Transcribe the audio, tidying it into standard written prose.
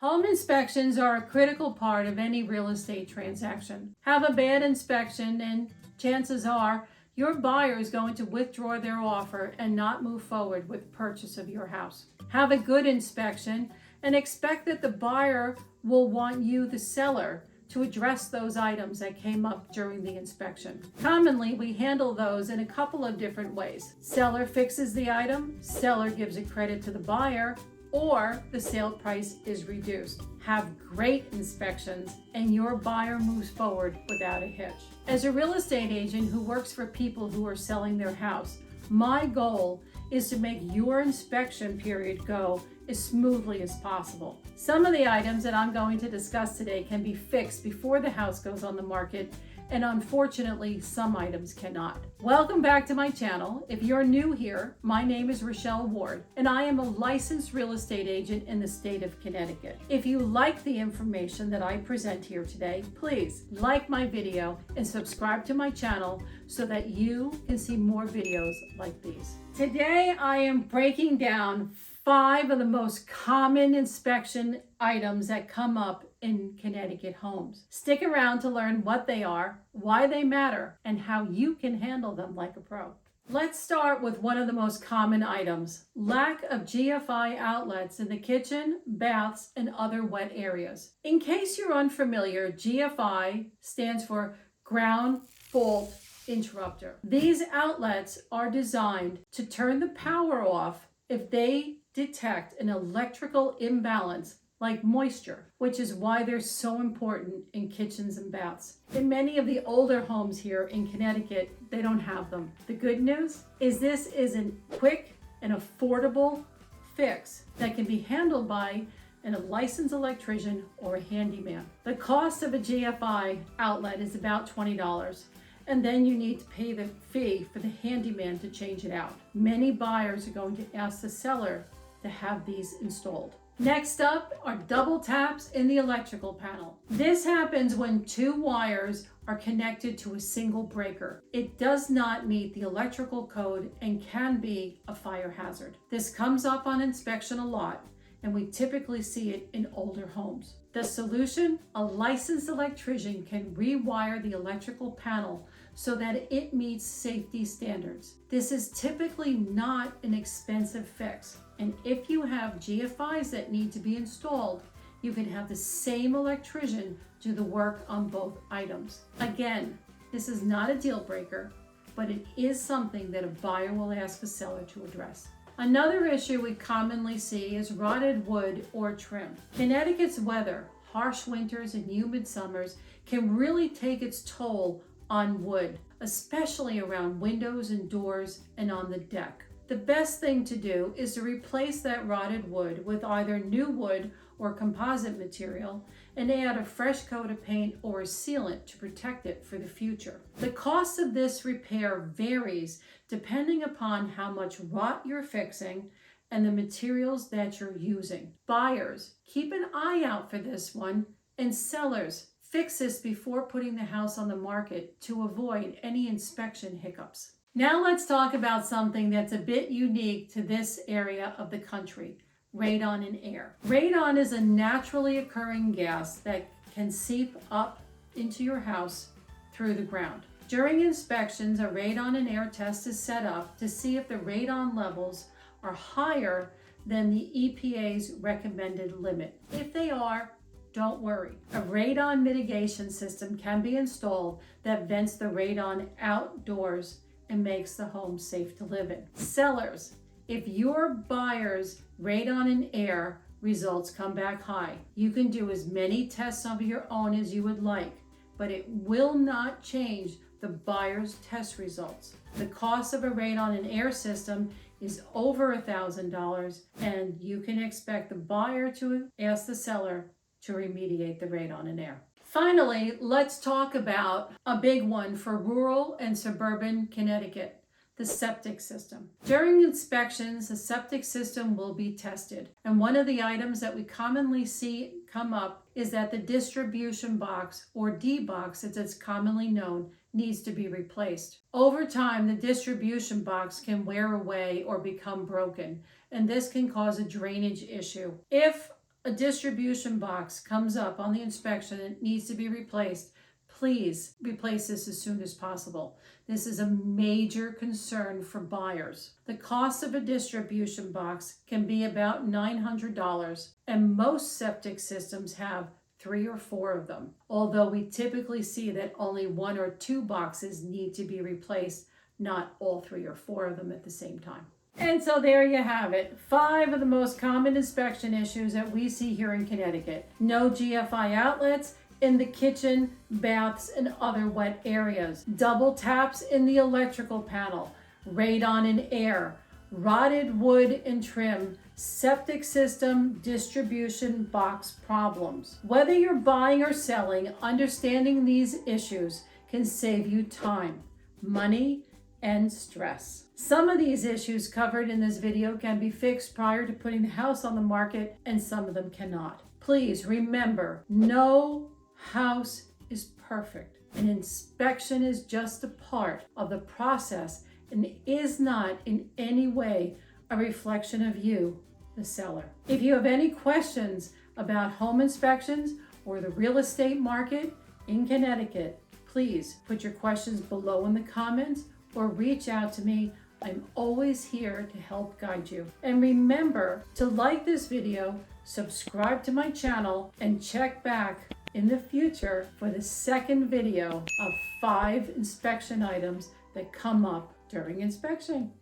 Home inspections are a critical part of any real estate transaction. Have a bad inspection and chances are your buyer is going to withdraw their offer and not move forward with purchase of your house. Have a good inspection and expect that the buyer will want you, the seller, to address those items that came up during the inspection. Commonly, we handle those in a couple of different ways. Seller fixes the item, seller gives a credit to the buyer, or the sale price is reduced. Have great inspections and your buyer moves forward without a hitch. As a real estate agent who works for people who are selling their house, my goal is to make your inspection period go as smoothly as possible. Some of the items that I'm going to discuss today can be fixed before the house goes on the market, and unfortunately, some items cannot. Welcome back to my channel. If you're new here, my name is Rochelle Ward, and I am a licensed real estate agent in the state of Connecticut. If you like the information that I present here today, please like my video and subscribe to my channel so that you can see more videos like these. Today, I am breaking down 5 of the most common inspection items that come up in Connecticut homes. Stick around to learn what they are, why they matter, and how you can handle them like a pro. Let's start with one of the most common items: lack of G.F.I outlets in the kitchen, baths, and other wet areas. In case you're unfamiliar, G.F.I stands for ground fault interrupter. These outlets are designed to turn the power off if they detect an electrical imbalance like moisture, which is why they're so important in kitchens and baths. In many of the older homes here in Connecticut, they don't have them. The good news is this is a quick and affordable fix that can be handled by a licensed electrician or a handyman. The cost of a G.F.I outlet is about $20. And then you need to pay the fee for the handyman to change it out. Many buyers are going to ask the seller to have these installed. Next up are double taps in the electrical panel. This happens when 2 wires are connected to a single breaker. It does not meet the electrical code and can be a fire hazard. This comes up on inspection a lot, and we typically see it in older homes. The solution: a licensed electrician can rewire the electrical panel so that it meets safety standards. This is typically not an expensive fix, and if you have G.F.Is that need to be installed, you can have the same electrician do the work on both items. Again, this is not a deal breaker, but it is something that a buyer will ask the seller to address. Another issue we commonly see is rotted wood or trim. Connecticut's weather, harsh winters and humid summers, can really take its toll on wood, especially around windows and doors and on the deck. The best thing to do is to replace that rotted wood with either new wood or composite material and add a fresh coat of paint or a sealant to protect it for the future. The cost of this repair varies depending upon how much rot you're fixing and the materials that you're using. Buyers, keep an eye out for this one, and sellers, fix this before putting the house on the market to avoid any inspection hiccups. Now let's talk about something that's a bit unique to this area of the country: radon in air. Radon is a naturally occurring gas that can seep up into your house through the ground. During inspections, a radon in air test is set up to see if the radon levels are higher than the EPA's recommended limit. If they are, don't worry. A radon mitigation system can be installed that vents the radon outdoors and makes the home safe to live in. Sellers, if your buyer's radon in air results come back high, you can do as many tests of your own as you would like, but it will not change the buyer's test results. The cost of a radon in air system is over $1,000, and you can expect the buyer to ask the seller to remediate the radon in air. Finally, let's talk about a big one for rural and suburban Connecticut: the septic system. During inspections, the septic system will be tested, and one of the items that we commonly see come up is that the distribution box, or D box as it's commonly known, needs to be replaced. Over time, the distribution box can wear away or become broken, and this can cause a drainage issue. If a distribution box comes up on the inspection and it needs to be replaced, please replace this as soon as possible. This is a major concern for buyers. The cost of a distribution box can be about $900, and most septic systems have 3 or 4 of them, although we typically see that only 1 or 2 boxes need to be replaced, not all 3 or 4 of them at the same time. And so there you have it, 5 of the most common inspection issues that we see here in Connecticut. No G.F.I outlets in the kitchen, baths, and other wet areas. Double taps in the electrical panel. Radon in air. Rotted wood and trim. Septic system distribution box problems. Whether you're buying or selling, understanding these issues can save you time, money, and stress. Some of these issues covered in this video can be fixed prior to putting the house on the market, and some of them cannot. Please remember, no house is perfect. An inspection is just a part of the process and is not in any way a reflection of you, the seller. If you have any questions about home inspections or the real estate market in Connecticut, please put your questions below in the comments or reach out to me. I'm always here to help guide you. And remember to like this video, subscribe to my channel, and check back in the future for the second video of 5 inspection items that come up during inspection.